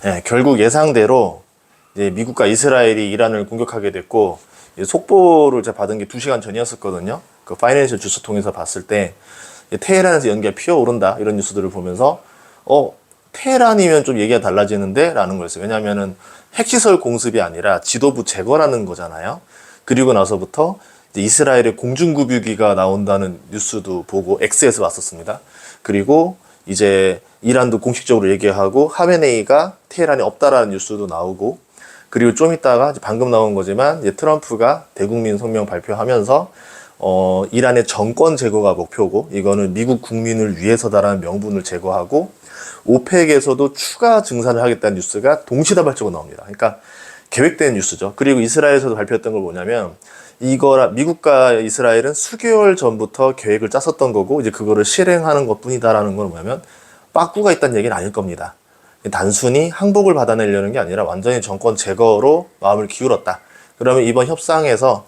예, 결국 예상대로 이제 미국과 이스라엘이 이란을 공격하게 됐고, 속보를 제가 받은 게 2시간 전이었었거든요. 그 파이낸셜 주스 통해서 봤을 때 테헤란에서 연기가 피어오른다 이런 뉴스들을 보면서 테헤란이면 좀 얘기가 달라지는데 라는 거였어요. 왜냐하면은 핵시설 공습이 아니라 지도부 제거라는 거잖아요. 그리고 나서부터 이제 이스라엘의 공중급유기가 나온다는 뉴스도 보고 X에서 봤었습니다. 그리고 이제 이란도 공식적으로 얘기하고 하메네이가 테헤란에 없다라는 뉴스도 나오고, 그리고 좀 있다가 방금 나온 거지만 이제 트럼프가 대국민 성명 발표하면서 이란의 정권 제거가 목표고 이거는 미국 국민을 위해서다라는 명분을 제거하고 오펙에서도 추가 증산을 하겠다는 뉴스가 동시다발적으로 나옵니다. 그러니까 계획된 뉴스죠. 그리고 이스라엘에서도 발표했던 걸 뭐냐면 이거라 미국과 이스라엘은 수개월 전부터 계획을 짰었던 거고 이제 그거를 실행하는 것뿐이다라는 건 뭐냐면 빠꾸가 있다는 얘기는 아닐 겁니다. 단순히 항복을 받아내려는 게 아니라 완전히 정권 제거로 마음을 기울었다. 그러면 이번 협상에서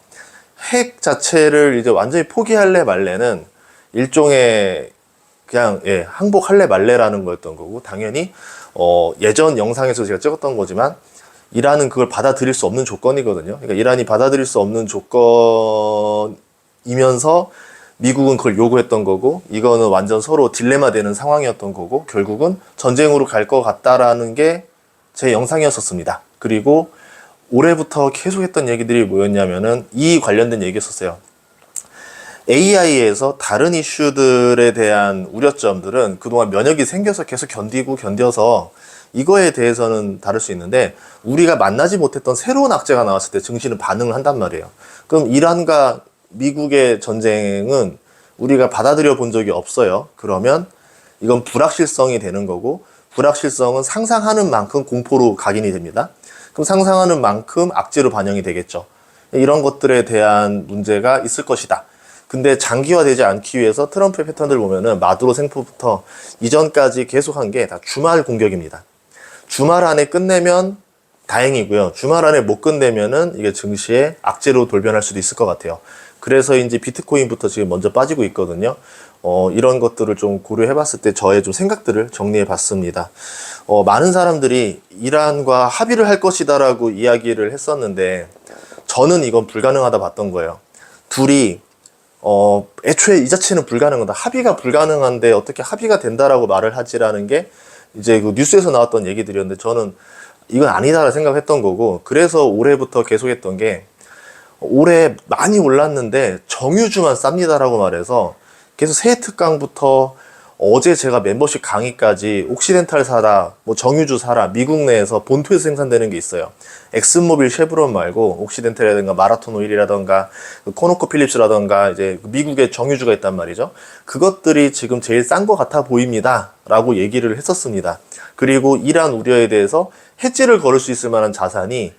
핵 자체를 이제 완전히 포기할래 말래는 일종의 그냥 항복할래 말래라는 거였던 거고, 당연히 예전 영상에서 제가 찍었던 거지만 이란은 그걸 받아들일 수 없는 조건이거든요. 그러니까 이란이 받아들일 수 없는 조건이면서 미국은 그걸 요구했던 거고, 이거는 완전 서로 딜레마 되는 상황이었던 거고, 결국은 전쟁으로 갈 것 같다라는 게 제 영상이었었습니다. 그리고 올해부터 계속 했던 얘기들이 뭐였냐면은 이 관련된 얘기였었어요. AI에서 다른 이슈들에 대한 우려점들은 그동안 면역이 생겨서 계속 견뎌서 이거에 대해서는 다를 수 있는데, 우리가 만나지 못했던 새로운 악재가 나왔을 때 증시는 반응을 한단 말이에요. 그럼 이란과 미국의 전쟁은 우리가 받아들여 본 적이 없어요. 그러면 이건 불확실성이 되는 거고, 불확실성은 상상하는 만큼 공포로 각인이 됩니다. 그럼 상상하는 만큼 악재로 반영이 되겠죠. 이런 것들에 대한 문제가 있을 것이다. 근데 장기화되지 않기 위해서 트럼프의 패턴들 보면은 마두로 생포부터 이전까지 계속한 게 다 주말 공격입니다. 주말 안에 끝내면 다행이고요. 주말 안에 못 끝내면은 이게 증시의 악재로 돌변할 수도 있을 것 같아요. 그래서 이제 비트코인부터 지금 먼저 빠지고 있거든요. 이런 것들을 좀 고려해 봤을 때 저의 좀 생각들을 정리해 봤습니다. 많은 사람들이 이란과 합의를 할 것이다라고 이야기를 했었는데, 저는 이건 불가능하다 봤던 거예요. 둘이 애초에 이 자체는 불가능하다. 합의가 불가능한데 어떻게 합의가 된다라고 말을 하지라는 게 이제 그 뉴스에서 나왔던 얘기들이었는데, 저는 이건 아니다라 생각했던 거고, 그래서 올해부터 계속했던 게, 올해 많이 올랐는데 정유주만 쌉니다라고 말해서 계속 새해 특강부터 어제 제가 멤버십 강의까지 옥시덴탈 사라, 뭐 정유주 사라, 미국 내에서 본토에서 생산되는 게 있어요. 엑슨모빌, 쉐브론 말고 옥시덴탈이라든가 마라톤 오일이라든가 코노코 필립스라든가 이제 미국의 정유주가 있단 말이죠. 그것들이 지금 제일 싼 것 같아 보입니다 라고 얘기를 했었습니다. 그리고 이란 우려에 대해서 해지를 걸을 수 있을 만한 자산이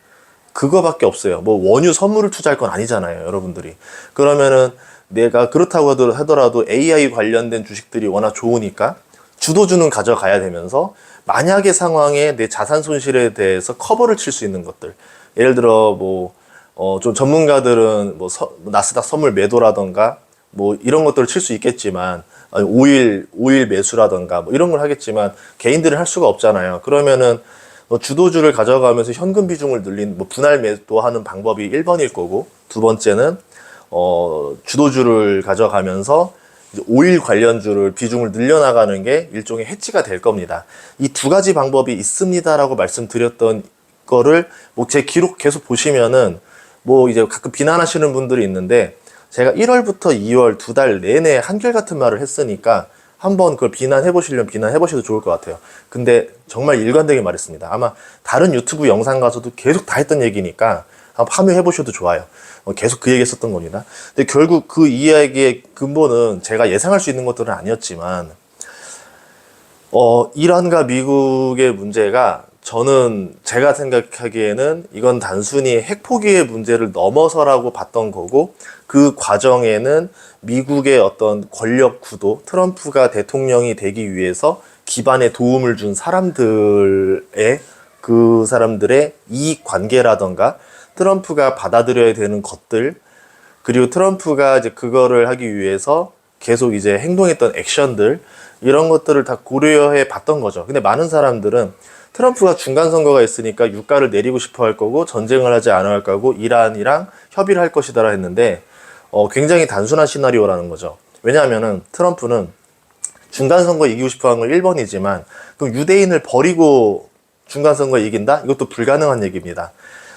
그거밖에 없어요. 뭐 원유 선물을 투자할 건 아니잖아요, 여러분들이. 그러면은 내가 그렇다고 하더라도 AI 관련된 주식들이 워낙 좋으니까 주도주는 가져가야 되면서 만약의 상황에 내 자산 손실에 대해서 커버를 칠 수 있는 것들. 예를 들어 좀 전문가들은 나스닥 선물 매도라던가 뭐 이런 것들을 칠 수 있겠지만, 아니, 오일 매수라던가 뭐 이런 걸 하겠지만 개인들은 할 수가 없잖아요. 그러면은 주도주를 가져가면서 현금 비중을 늘린 분할 매도하는 방법이 1번일 거고, 두 번째는 주도주를 가져가면서 오일 관련주를 비중을 늘려나가는 게 일종의 해치가 될 겁니다. 이 두 가지 방법이 있습니다라고 말씀드렸던 거를 제 기록 계속 보시면은 이제 가끔 비난하시는 분들이 있는데, 제가 1월부터 2월 2달 내내 한결같은 말을 했으니까 한번 그걸 비난해 보시려면 비난해 보셔도 좋을 것 같아요. 근데 정말 일관되게 말했습니다. 아마 다른 유튜브 영상 가서도 계속 다 했던 얘기니까 한번 파묘해 보셔도 좋아요. 계속 그 얘기 했었던 겁니다. 근데 결국 그 이야기의 근본은 제가 예상할 수 있는 것들은 아니었지만, 이란과 미국의 문제가 저는 제가 생각하기에는 이건 단순히 핵 포기의 문제를 넘어서라고 봤던 거고, 그 과정에는 미국의 어떤 권력 구도, 트럼프가 대통령이 되기 위해서 기반에 도움을 준 사람들의 그 사람들의 이익 관계라던가 트럼프가 받아들여야 되는 것들, 그리고 트럼프가 이제 그거를 하기 위해서 계속 이제 행동했던 액션들, 이런 것들을 다 고려해 봤던 거죠. 근데 많은 사람들은 트럼프가 중간 선거가 있으니까 유가를 내리고 싶어 할 거고 전쟁을 하지 않아 할 거고 이란이랑 협의를 할 것이다라 했는데 굉장히 단순한 시나리오라는 거죠. 왜냐하면은 트럼프는 중간 선거 이기고 싶어 하는 건 1번이지만 그럼 유대인을 버리고 중간 선거 이긴다? 이것도 불가능한 얘기입니다.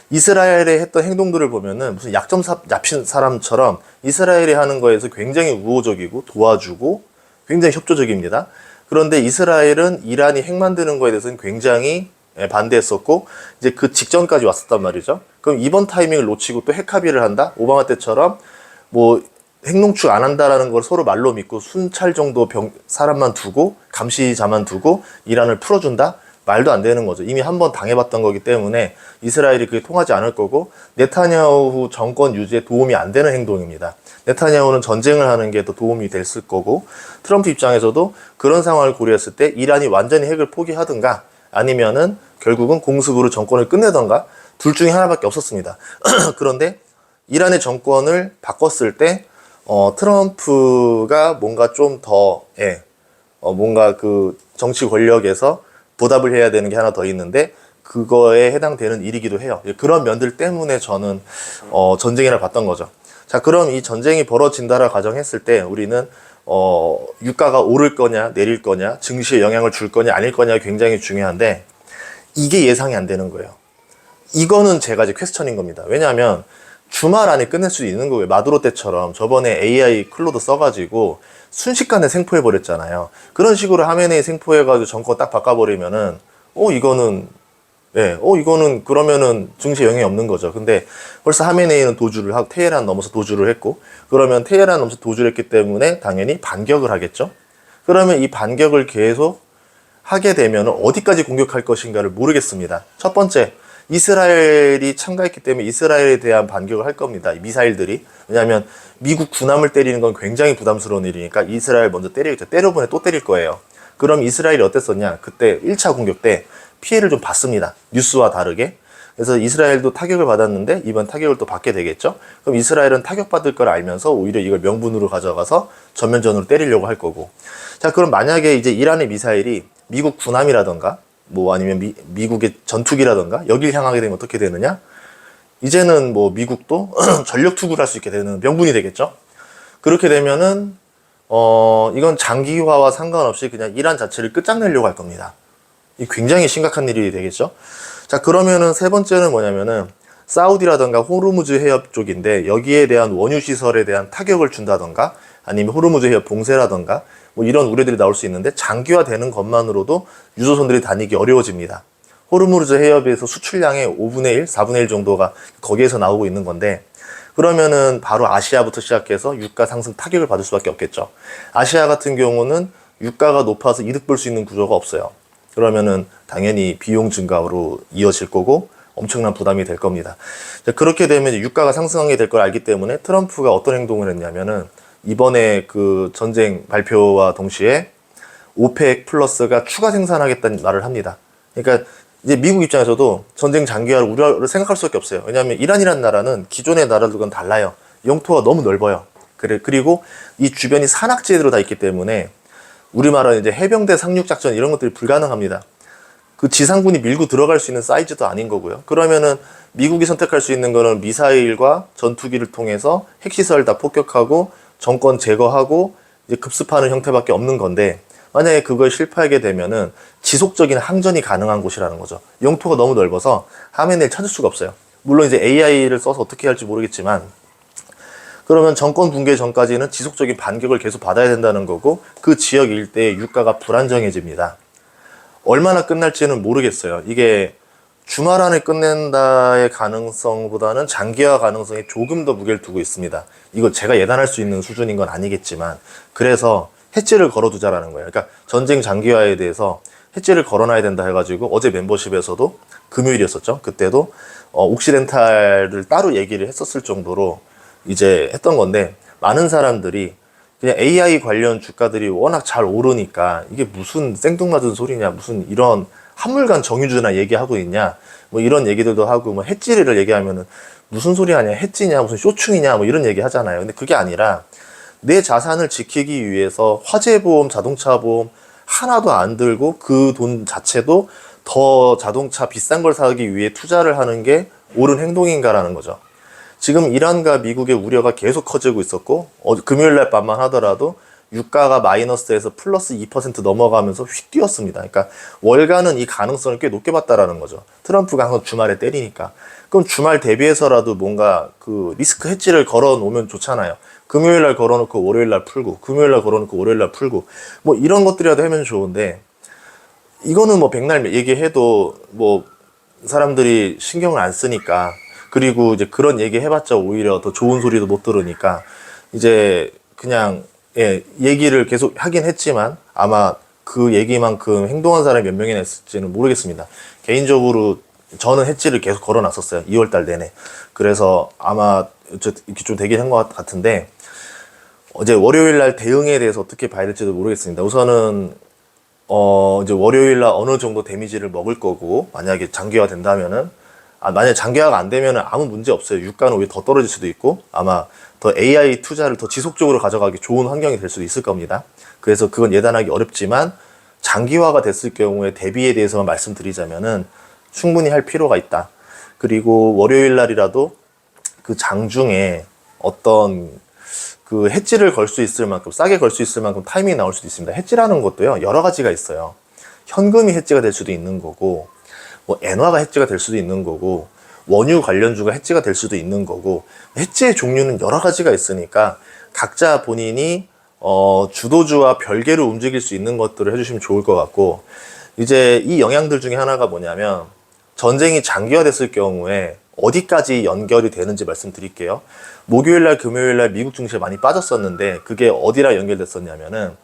이스라엘에 했던 행동들을 보면은 무슨 약점 잡힌 사람처럼 이스라엘이 하는 거에서 굉장히 우호적이고 도와주고 굉장히 협조적입니다. 그런데 이스라엘은 이란이 핵 만드는 거에 대해서는 굉장히 반대했었고 이제 그 직전까지 왔었단 말이죠. 그럼 이번 타이밍을 놓치고 또 핵 합의를 한다? 오바마 때처럼 뭐 핵농축 안 한다라는 걸 서로 말로 믿고 순찰 정도 사람만 두고 감시자만 두고 이란을 풀어준다? 말도 안 되는 거죠. 이미 한번 당해봤던 거기 때문에 이스라엘이 그게 통하지 않을 거고 네타냐후 정권 유지에 도움이 안 되는 행동입니다. 네타냐후는 전쟁을 하는 게 더 도움이 됐을 거고 트럼프 입장에서도 그런 상황을 고려했을 때 이란이 완전히 핵을 포기하든가 아니면은 결국은 공습으로 정권을 끝내던가 둘 중에 하나밖에 없었습니다. 그런데 이란의 정권을 바꿨을 때 트럼프가 뭔가 좀 더 뭔가 그 정치 권력에서 보답을 해야 되는 게 하나 더 있는데 그거에 해당되는 일이기도 해요. 그런 면들 때문에 저는 전쟁이라 봤던 거죠. 자, 그럼 이 전쟁이 벌어진다라 가정했을 때 우리는 유가가 오를 거냐 내릴 거냐 증시에 영향을 줄 거냐 아닐 거냐 굉장히 중요한데 이게 예상이 안 되는 거예요. 이거는 제가 이제 퀘스천인 겁니다. 왜냐하면 주말 안에 끝낼 수 있는 거예요. 마두로 때처럼 저번에 AI 클로드 써가지고 순식간에 생포해버렸잖아요. 그런 식으로 하메네이 생포해가지고 정권 딱 바꿔버리면은 이거는 이거는 그러면은 증시에 영향이 없는 거죠. 근데 벌써 하메네이는 도주를 하고 테헤란 넘어서 도주를 했고 그러면 테헤란 넘어서 도주를 했기 때문에 당연히 반격을 하겠죠. 그러면 이 반격을 계속 하게 되면 어디까지 공격할 것인가를 모르겠습니다. 첫 번째, 이스라엘이 참가했기 때문에 이스라엘에 대한 반격을 할 겁니다. 미사일들이. 왜냐하면 미국 군함을 때리는 건 굉장히 부담스러운 일이니까 이스라엘 먼저 때리겠죠. 때려보내 또 때릴 거예요. 그럼 이스라엘이 어땠었냐? 그때 1차 공격 때 피해를 좀 봤습니다. 뉴스와 다르게. 그래서 이스라엘도 타격을 받았는데 이번 타격을 또 받게 되겠죠. 그럼 이스라엘은 타격받을 걸 알면서 오히려 이걸 명분으로 가져가서 전면전으로 때리려고 할 거고. 자, 그럼 만약에 이제 이란의 미사일이 미국 군함이라던가 뭐 아니면 미국의 전투기라던가 여길 향하게 되면 어떻게 되느냐? 이제는 뭐 미국도 전력 투구를 할 수 있게 되는 명분이 되겠죠. 그렇게 되면은 이건 장기화와 상관없이 그냥 이란 자체를 끝장내려고 할 겁니다. 이 굉장히 심각한 일이 되겠죠. 자, 그러면은 세 번째는 뭐냐면은 사우디라던가 호르무즈 해협 쪽인데 여기에 대한 원유 시설에 대한 타격을 준다던가 아니면 호르무즈 해협 봉쇄라던가 뭐 이런 우려들이 나올 수 있는데 장기화되는 것만으로도 유조선들이 다니기 어려워집니다. 호르무즈 해협에서 수출량의 5분의 1, 4분의 1 정도가 거기에서 나오고 있는 건데 그러면은 바로 아시아부터 시작해서 유가 상승 타격을 받을 수밖에 없겠죠. 아시아 같은 경우는 유가가 높아서 이득 볼 수 있는 구조가 없어요. 그러면은 당연히 비용 증가로 이어질 거고 엄청난 부담이 될 겁니다. 그렇게 되면 유가가 상승하게 될 걸 알기 때문에 트럼프가 어떤 행동을 했냐면은 이번에 그 전쟁 발표와 동시에 오펙 플러스가 추가 생산하겠다는 말을 합니다. 그러니까 이제 미국 입장에서도 전쟁 장기화를 우려를 생각할 수밖에 없어요. 왜냐하면 이란이라는 나라는 기존의 나라들과는 달라요. 영토가 너무 넓어요. 그리고 이 주변이 산악지대로 다 있기 때문에 우리말은 이제 해병대 상륙작전 이런 것들이 불가능합니다. 그 지상군이 밀고 들어갈 수 있는 사이즈도 아닌 거고요. 그러면은 미국이 선택할 수 있는 거는 미사일과 전투기를 통해서 핵시설 다 폭격하고 정권 제거하고 이제 급습하는 형태밖에 없는 건데 만약에 그걸 실패하게 되면은 지속적인 항전이 가능한 곳이라는 거죠. 영토가 너무 넓어서 하메네이를 찾을 수가 없어요. 물론 이제 AI를 써서 어떻게 할지 모르겠지만 그러면 정권 붕괴 전까지는 지속적인 반격을 계속 받아야 된다는 거고 그 지역 일대의 유가가 불안정해집니다. 얼마나 끝날지는 모르겠어요. 이게 주말 안에 끝낸다의 가능성보다는 장기화 가능성이 조금 더 무게를 두고 있습니다. 이거 제가 예단할 수 있는 수준인 건 아니겠지만 그래서 해지를 걸어두자라는 거예요. 그러니까 전쟁 장기화에 대해서 해지를 걸어놔야 된다 해가지고 어제 멤버십에서도 금요일이었었죠. 그때도 옥시덴탈을 따로 얘기를 했었을 정도로 이제 했던 건데 많은 사람들이 그냥 AI 관련 주가들이 워낙 잘 오르니까 이게 무슨 생뚱맞은 소리냐 무슨 이런 한물간 정유주나 얘기하고 있냐 뭐 이런 얘기들도 하고 뭐 해지를 얘기하면은 무슨 소리 하냐 해지냐 무슨 쇼충이냐 뭐 이런 얘기 하잖아요. 근데 그게 아니라 내 자산을 지키기 위해서 화재보험, 자동차보험 하나도 안 들고 그 돈 자체도 더 자동차 비싼 걸 사기 위해 투자를 하는 게 옳은 행동인가라는 거죠. 지금 이란과 미국의 우려가 계속 커지고 있었고 금요일 날 밤만 하더라도 유가가 마이너스에서 플러스 2% 넘어가면서 휙 뛰었습니다. 그러니까 월가는 이 가능성을 꽤 높게 봤다라는 거죠. 트럼프가 항상 주말에 때리니까. 그럼 주말 대비해서라도 뭔가 그 리스크 헤지를 걸어 놓으면 좋잖아요. 금요일 날 걸어놓고 월요일 날 풀고, 금요일 날 걸어놓고 월요일 날 풀고, 뭐 이런 것들이라도 하면 좋은데, 이거는 뭐 백날 얘기해도 뭐 사람들이 신경을 안 쓰니까, 그리고 이제 그런 얘기 해봤자 오히려 더 좋은 소리도 못 들으니까, 이제 그냥 얘기를 계속 하긴 했지만 아마 그 얘기만큼 행동한 사람이 몇 명이나 있을지는 모르겠습니다. 개인적으로 저는 해지를 계속 걸어놨었어요. 2월달 내내. 그래서 아마 이렇게 좀 되긴 한 것 같은데, 어제 월요일 날 대응에 대해서 어떻게 봐야 될지도 모르겠습니다. 우선은 이제 월요일 날 어느 정도 데미지를 먹을 거고, 만약에 장기화 된다면은, 만약에 장기화가 안 되면은 아무 문제 없어요. 유가는 오히려 더 떨어질 수도 있고, 아마 더 AI 투자를 더 지속적으로 가져가기 좋은 환경이 될 수도 있을 겁니다. 그래서 그건 예단하기 어렵지만, 장기화가 됐을 경우에 대비에 대해서만 말씀드리자면은 충분히 할 필요가 있다. 그리고 월요일 날이라도 그 장중에 어떤 그 해지를 걸 수 있을 만큼, 싸게 걸 수 있을 만큼 타이밍이 나올 수도 있습니다. 해지라는 것도요, 여러 가지가 있어요. 현금이 해지가 될 수도 있는 거고, 뭐 엔화가 해지가 될 수도 있는 거고, 원유 관련주가 해지가 될 수도 있는 거고, 해지의 종류는 여러 가지가 있으니까 각자 본인이 주도주와 별개로 움직일 수 있는 것들을 해주시면 좋을 것 같고, 이제 이 영향들 중에 하나가 뭐냐면, 전쟁이 장기화됐을 경우에 어디까지 연결이 되는지 말씀드릴게요. 목요일날, 금요일날 미국 증시에 많이 빠졌었는데, 그게 어디랑 연결됐었냐면은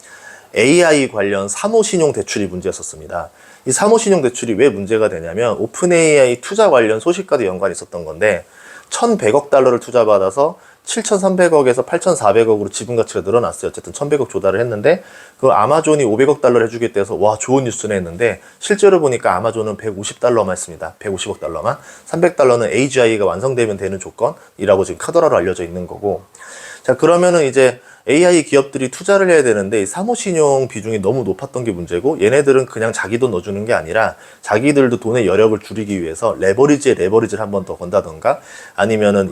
AI 관련 사모신용 대출이 문제였었습니다. 이 사모신용 대출이 왜 문제가 되냐면, 오픈 AI 투자 관련 소식과도 연관이 있었던 건데, 1,100억 달러를 투자받아서 7,300억에서 8,400억으로 지분 가치가 늘어났어요. 어쨌든 1,100억 조달을 했는데, 그 아마존이 500억 달러를 해주겠다 해서 와, 좋은 뉴스네 했는데, 실제로 보니까 아마존은 150달러만 했습니다. 150억 달러만. 300달러는 AGI가 완성되면 되는 조건이라고 지금 카더라로 알려져 있는 거고. 자, 그러면은 이제 AI 기업들이 투자를 해야 되는데, 사모신용 비중이 너무 높았던 게 문제고, 얘네들은 그냥 자기 돈 넣어주는 게 아니라 자기들도 돈의 여력을 줄이기 위해서 레버리지에 레버리지를 한 번 더 건다던가, 아니면은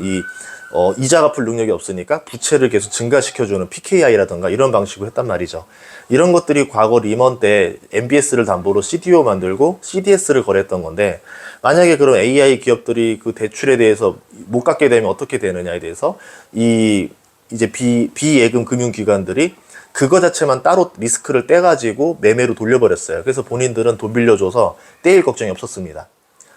이자 갚을 능력이 없으니까 부채를 계속 증가시켜주는 PKI라던가 이런 방식으로 했단 말이죠. 이런 것들이 과거 리먼 때 MBS를 담보로 CDO 만들고 CDS를 거래했던 건데, 만약에 그런 AI 기업들이 그 대출에 대해서 못 갚게 되면 어떻게 되느냐에 대해서 이제 비예금 금융기관들이 그거 자체만 따로 리스크를 떼가지고 매매로 돌려버렸어요. 그래서 본인들은 돈 빌려줘서 떼일 걱정이 없었습니다.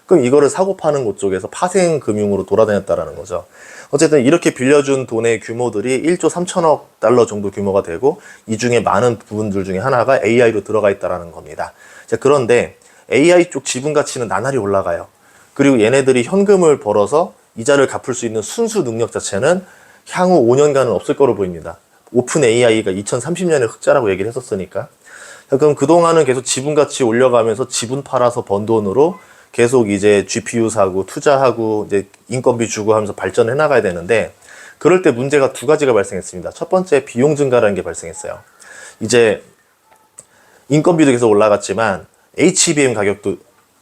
그럼 이거를 사고 파는 곳 쪽에서 파생금융으로 돌아다녔다라는 거죠. 어쨌든 이렇게 빌려준 돈의 규모들이 1조 3천억 달러 정도 규모가 되고, 이 중에 많은 부분들 중에 하나가 AI로 들어가 있다라는 겁니다. 자, 그런데 AI 쪽 지분 가치는 나날이 올라가요. 그리고 얘네들이 현금을 벌어서 이자를 갚을 수 있는 순수 능력 자체는 향후 5년간은 없을 거로 보입니다. 오픈 AI가 2030년에 흑자라고 얘기를 했었으니까. 자, 그럼 그동안은 계속 지분 가치 올려가면서 지분 팔아서 번 돈으로 계속 이제 GPU 사고 투자하고 이제 인건비 주고 하면서 발전해 나가야 되는데, 그럴 때 문제가 두 가지가 발생했습니다. 첫 번째, 비용 증가라는 게 발생했어요. 이제 인건비도 계속 올라갔지만 HBM 가격도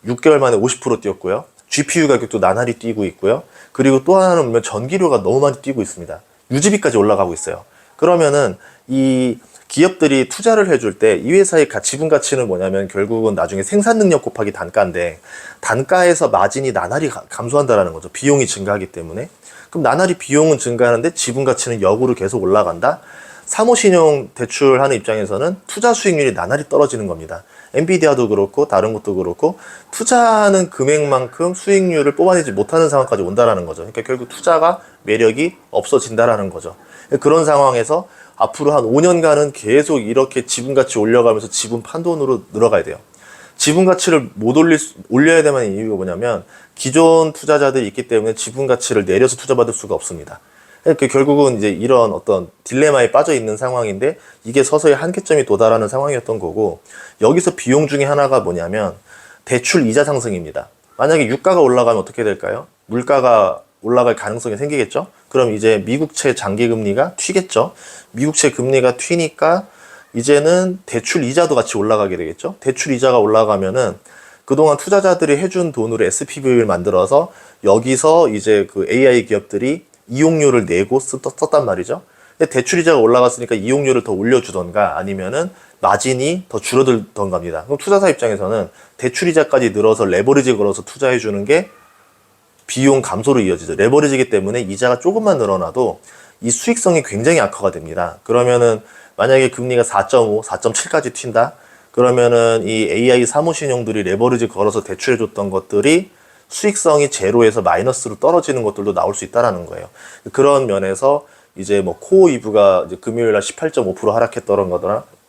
6개월 만에 50% 뛰었고요. GPU 가격도 나날이 뛰고 있고요. 그리고 또 하나는 보면 전기료가 너무 많이 뛰고 있습니다. 유지비까지 올라가고 있어요. 그러면은 이 기업들이 투자를 해줄 때 이 회사의 지분 가치는 뭐냐면 결국은 나중에 생산 능력 곱하기 단가인데, 단가에서 마진이 나날이 감소한다라는 거죠. 비용이 증가하기 때문에. 그럼 나날이 비용은 증가하는데 지분 가치는 역으로 계속 올라간다? 사모신용 대출하는 입장에서는 투자 수익률이 나날이 떨어지는 겁니다. 엔비디아도 그렇고 다른 것도 그렇고 투자하는 금액만큼 수익률을 뽑아내지 못하는 상황까지 온다라는 거죠. 그러니까 결국 투자가 매력이 없어진다라는 거죠. 그런 상황에서 앞으로 한 5년간은 계속 이렇게 지분 가치 올려가면서 지분 판돈으로 늘어가야 돼요. 지분 가치를 못 올려야 되는 이유가 뭐냐면, 기존 투자자들이 있기 때문에 지분 가치를 내려서 투자받을 수가 없습니다. 그러니까 결국은 이제 이런 어떤 딜레마에 빠져 있는 상황인데, 이게 서서히 한계점이 도달하는 상황이었던 거고, 여기서 비용 중에 하나가 뭐냐면 대출 이자 상승입니다. 만약에 유가가 올라가면 어떻게 될까요? 물가가 올라갈 가능성이 생기겠죠. 그럼 이제 미국채 장기금리가 튀겠죠. 미국채 금리가 튀니까 이제는 대출 이자도 같이 올라가게 되겠죠. 대출 이자가 올라가면은 그동안 투자자들이 해준 돈으로 SPV를 만들어서 여기서 이제 그 AI 기업들이 이용료를 내고 썼단 말이죠. 근데 대출 이자가 올라갔으니까 이용료를 더 올려주던가 아니면은 마진이 더 줄어들던가 합니다. 그럼 투자사 입장에서는 대출 이자까지 늘어서 레버리지 걸어서 투자해 주는 게 비용 감소로 이어지죠. 레버리지이기 때문에 이자가 조금만 늘어나도 이 수익성이 굉장히 악화가 됩니다. 그러면은 만약에 금리가 4.5, 4.7까지 튄다? 그러면은 이 AI 사무실용들이 레버리지 걸어서 대출해줬던 것들이 수익성이 제로에서 마이너스로 떨어지는 것들도 나올 수 있다라는 거예요. 그런 면에서 이제 뭐 코어 이브가 이제 금요일 날 18.5% 하락했던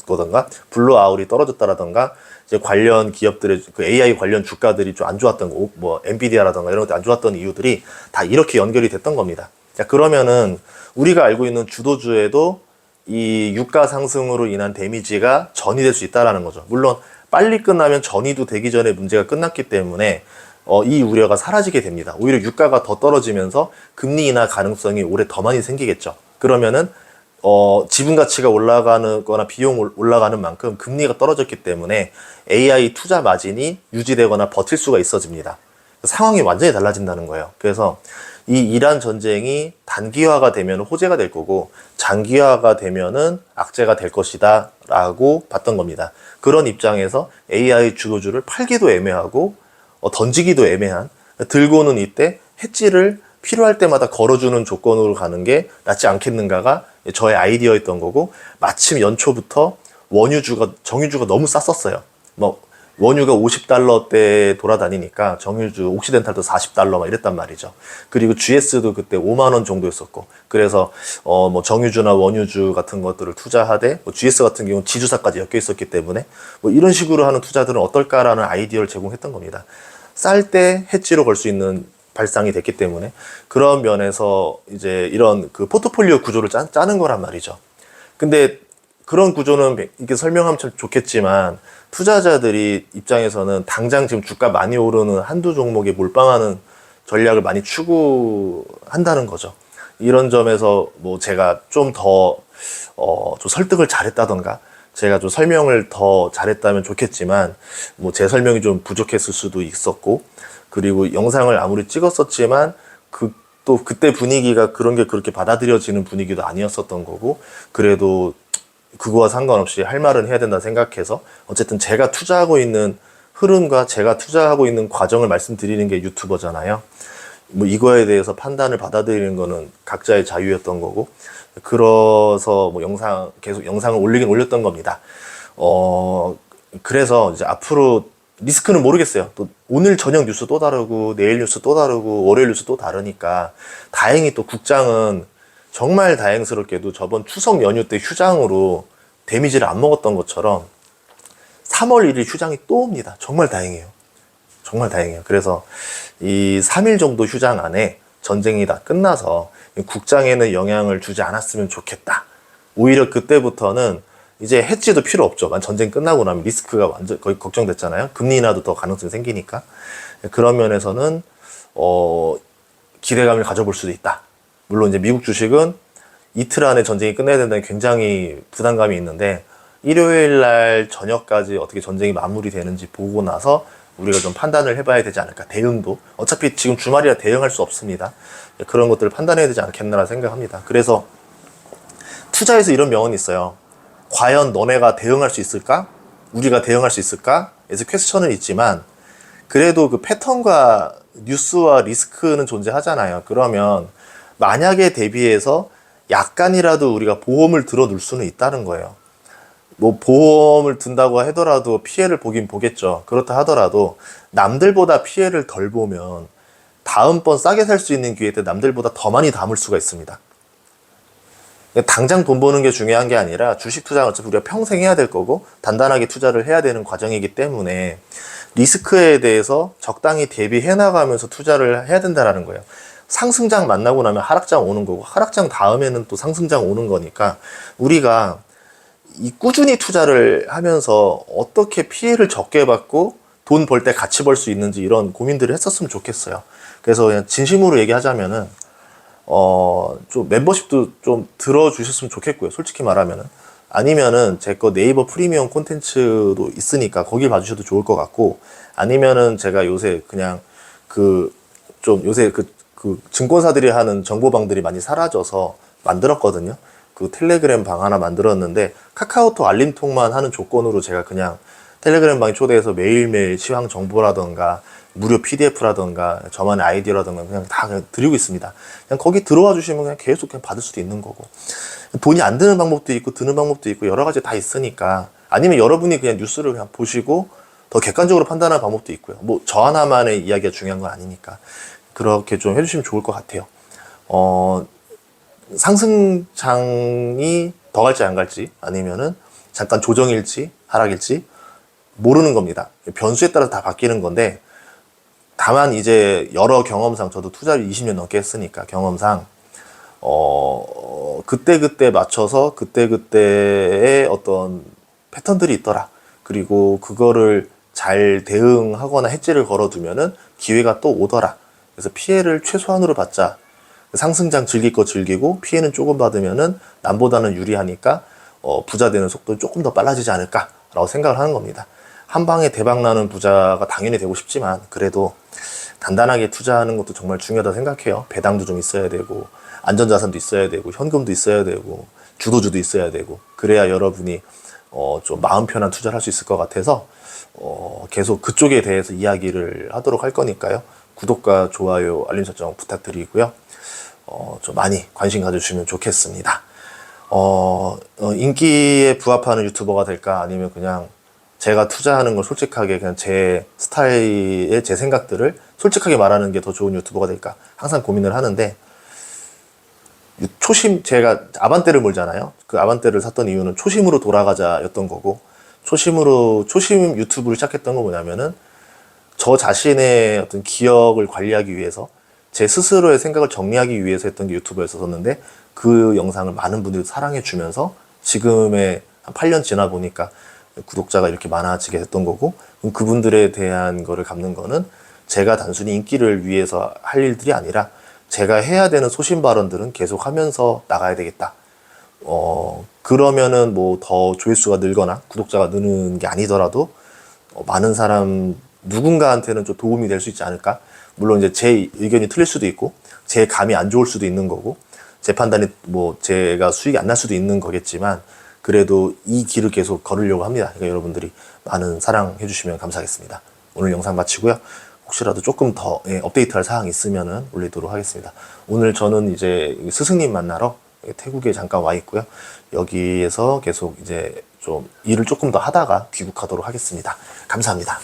거던가, 블루아울이 떨어졌다라던가, 이제 관련 기업들의 그 AI 관련 주가들이 좀 안 좋았던 거, 뭐 엔비디아라던가 이런 것도 안 좋았던 이유들이 다 이렇게 연결이 됐던 겁니다. 자, 그러면은 우리가 알고 있는 주도주에도 이 유가 상승으로 인한 데미지가 전이될 수 있다라는 거죠. 물론 빨리 끝나면 전이도 되기 전에 문제가 끝났기 때문에 이 우려가 사라지게 됩니다. 오히려 유가가 더 떨어지면서 금리 인하 가능성이 올해 더 많이 생기겠죠. 그러면은 지분 가치가 올라가는 거나 비용 올라가는 만큼 금리가 떨어졌기 때문에 AI 투자 마진이 유지되거나 버틸 수가 있어집니다. 상황이 완전히 달라진다는 거예요. 그래서 이 이란 전쟁이 단기화가 되면 호재가 될 거고 장기화가 되면은 악재가 될 것이다 라고 봤던 겁니다. 그런 입장에서 AI 주도주를 팔기도 애매하고 던지기도 애매한, 들고는 이때 해지를 필요할 때마다 걸어주는 조건으로 가는 게 낫지 않겠는가가 저의 아이디어였던 거고, 마침 연초부터 정유주가 너무 쌌었어요. 뭐 원유가 50달러대 돌아다니니까 정유주 옥시덴탈도 40달러 막 이랬단 말이죠. 그리고 GS도 그때 5만 원 정도였었고, 그래서 뭐 정유주나 원유주 같은 것들을 투자하되, 뭐 GS 같은 경우는 지주사까지 엮여 있었기 때문에 뭐 이런 식으로 하는 투자들은 어떨까라는 아이디어를 제공했던 겁니다. 쌀 때 해지로 걸 수 있는 발상이 됐기 때문에, 그런 면에서 이제 이런 그 포트폴리오 구조를 짜는 거란 말이죠. 근데 그런 구조는 이렇게 설명하면 참 좋겠지만, 투자자들이 입장에서는 당장 지금 주가 많이 오르는 한두 종목에 몰빵하는 전략을 많이 추구한다는 거죠. 이런 점에서 뭐 제가 좀 더 좀 설득을 잘했다던가, 제가 좀 설명을 더 잘했다면 좋겠지만, 뭐 제 설명이 좀 부족했을 수도 있었고, 그리고 영상을 아무리 찍었었지만 또 그때 분위기가 그런 게 그렇게 받아들여지는 분위기도 아니었었던 거고, 그래도 그거와 상관없이 할 말은 해야 된다 생각해서 어쨌든 제가 투자하고 있는 흐름과 제가 투자하고 있는 과정을 말씀드리는 게 유튜버잖아요. 뭐 이거에 대해서 판단을 받아들이는 거는 각자의 자유였던 거고, 그래서 뭐 계속 영상을 올리긴 올렸던 겁니다. 그래서 이제 앞으로 리스크는 모르겠어요. 또 오늘 저녁 뉴스 또 다르고 내일 뉴스 또 다르고 월요일 뉴스 또 다르니까, 다행히 또 국장은 정말 다행스럽게도 저번 추석 연휴 때 휴장으로 데미지를 안 먹었던 것처럼 3월 1일 휴장이 또 옵니다. 정말 다행이에요. 정말 다행이에요. 그래서 이 3일 정도 휴장 안에 전쟁이 다 끝나서 국장에는 영향을 주지 않았으면 좋겠다. 오히려 그때부터는 이제 해지도 필요 없죠. 전쟁 끝나고 나면 리스크가 완전 거의 걱정됐잖아요. 금리 인하도 더 가능성이 생기니까. 그런 면에서는 기대감을 가져볼 수도 있다. 물론 이제 미국 주식은 이틀 안에 전쟁이 끝나야 된다는 굉장히 부담감이 있는데, 일요일 날 저녁까지 어떻게 전쟁이 마무리되는지 보고 나서 우리가 좀 판단을 해봐야 되지 않을까. 대응도 어차피 지금 주말이라 대응할 수 없습니다. 그런 것들을 판단해야 되지 않겠나 생각합니다. 그래서 투자에서 이런 명언이 있어요. 과연 너네가 대응할 수 있을까? 우리가 대응할 수 있을까? 에서 퀘스천은 있지만, 그래도 그 패턴과 뉴스와 리스크는 존재하잖아요. 그러면 만약에 대비해서 약간이라도 우리가 보험을 들어 둘 수는 있다는 거예요. 뭐 보험을 든다고 하더라도 피해를 보긴 보겠죠. 그렇다 하더라도 남들보다 피해를 덜 보면 다음번 싸게 살 수 있는 기회 때 남들보다 더 많이 담을 수가 있습니다. 당장 돈 버는 게 중요한 게 아니라, 주식 투자는 어차피 우리가 평생 해야 될 거고 단단하게 투자를 해야 되는 과정이기 때문에 리스크에 대해서 적당히 대비해 나가면서 투자를 해야 된다라는 거예요. 상승장 만나고 나면 하락장 오는 거고, 하락장 다음에는 또 상승장 오는 거니까, 우리가 이 꾸준히 투자를 하면서 어떻게 피해를 적게 받고 돈 벌 때 같이 벌 수 있는지 이런 고민들을 했었으면 좋겠어요. 그래서 그냥 진심으로 얘기하자면은 좀 멤버십도 좀 들어주셨으면 좋겠고요. 솔직히 말하면은. 아니면은 제 거 네이버 프리미엄 콘텐츠도 있으니까 거길 봐주셔도 좋을 것 같고, 아니면은 제가 요새 그냥 좀 요새 그 증권사들이 하는 정보방들이 많이 사라져서 만들었거든요. 그 텔레그램 방 하나 만들었는데 카카오톡 알림통만 하는 조건으로 제가 그냥 텔레그램 방에 초대해서 매일매일 시황 정보라던가 무료 PDF라던가 저만의 아이디어라던가 그냥 다 그냥 드리고 있습니다. 그냥 거기 들어와 주시면 그냥 계속 그냥 받을 수도 있는 거고, 돈이 안 드는 방법도 있고 드는 방법도 있고 여러 가지 다 있으니까, 아니면 여러분이 그냥 뉴스를 그냥 보시고 더 객관적으로 판단하는 방법도 있고요. 뭐 저 하나만의 이야기가 중요한 건 아니니까 그렇게 좀 해주시면 좋을 것 같아요. 상승장이 더 갈지 안 갈지, 아니면은 잠깐 조정일지 하락일지 모르는 겁니다. 변수에 따라서 다 바뀌는 건데, 다만 이제 여러 경험상, 저도 투자를 20년 넘게 했으니까 경험상 그때그때 맞춰서 그때그때의 어떤 패턴들이 있더라. 그리고 그거를 잘 대응하거나 해지를 걸어두면은 기회가 또 오더라. 그래서 피해를 최소한으로 받자. 상승장 즐길 거 즐기고 피해는 조금 받으면은 남보다는 유리하니까 부자 되는 속도는 조금 더 빨라지지 않을까라고 생각을 하는 겁니다. 한 방에 대박 나는 부자가 당연히 되고 싶지만, 그래도 단단하게 투자하는 것도 정말 중요하다고 생각해요. 배당도 좀 있어야 되고, 안전자산도 있어야 되고, 현금도 있어야 되고, 주도주도 있어야 되고, 그래야 여러분이 좀 마음 편한 투자를 할 수 있을 것 같아서 계속 그쪽에 대해서 이야기를 하도록 할 거니까요. 구독과 좋아요, 알림 설정 부탁드리고요. 좀 많이 관심 가져주시면 좋겠습니다. 인기에 부합하는 유튜버가 될까, 아니면 그냥 제가 투자하는 걸 솔직하게 그냥 제 스타일의 제 생각들을 솔직하게 말하는 게 더 좋은 유튜버가 될까 항상 고민을 하는데, 제가 아반떼를 몰잖아요. 그 아반떼를 샀던 이유는 초심으로 돌아가자였던 거고, 초심 유튜브를 시작했던 건 뭐냐면은 저 자신의 어떤 기억을 관리하기 위해서, 제 스스로의 생각을 정리하기 위해서 했던 게 유튜브였었는데, 그 영상을 많은 분들이 사랑해 주면서 지금의 한 8년 지나 보니까 구독자가 이렇게 많아지게 됐던 거고, 그분들에 대한 거를 갚는 거는 제가 단순히 인기를 위해서 할 일들이 아니라 제가 해야 되는 소신 발언들은 계속 하면서 나가야 되겠다. 그러면은 뭐 더 조회수가 늘거나 구독자가 느는 게 아니더라도 많은 사람 누군가한테는 좀 도움이 될 수 있지 않을까. 물론 이제 제 의견이 틀릴 수도 있고 제 감이 안 좋을 수도 있는 거고 제 판단이 뭐 제가 수익이 안 날 수도 있는 거겠지만, 그래도 이 길을 계속 걸으려고 합니다. 그러니까 여러분들이 많은 사랑해 주시면 감사하겠습니다. 오늘 영상 마치고요. 혹시라도 조금 더 업데이트할 사항이 있으면은 올리도록 하겠습니다. 오늘 저는 이제 스승님 만나러 태국에 잠깐 와 있고요. 여기에서 계속 이제 좀 일을 조금 더 하다가 귀국하도록 하겠습니다. 감사합니다.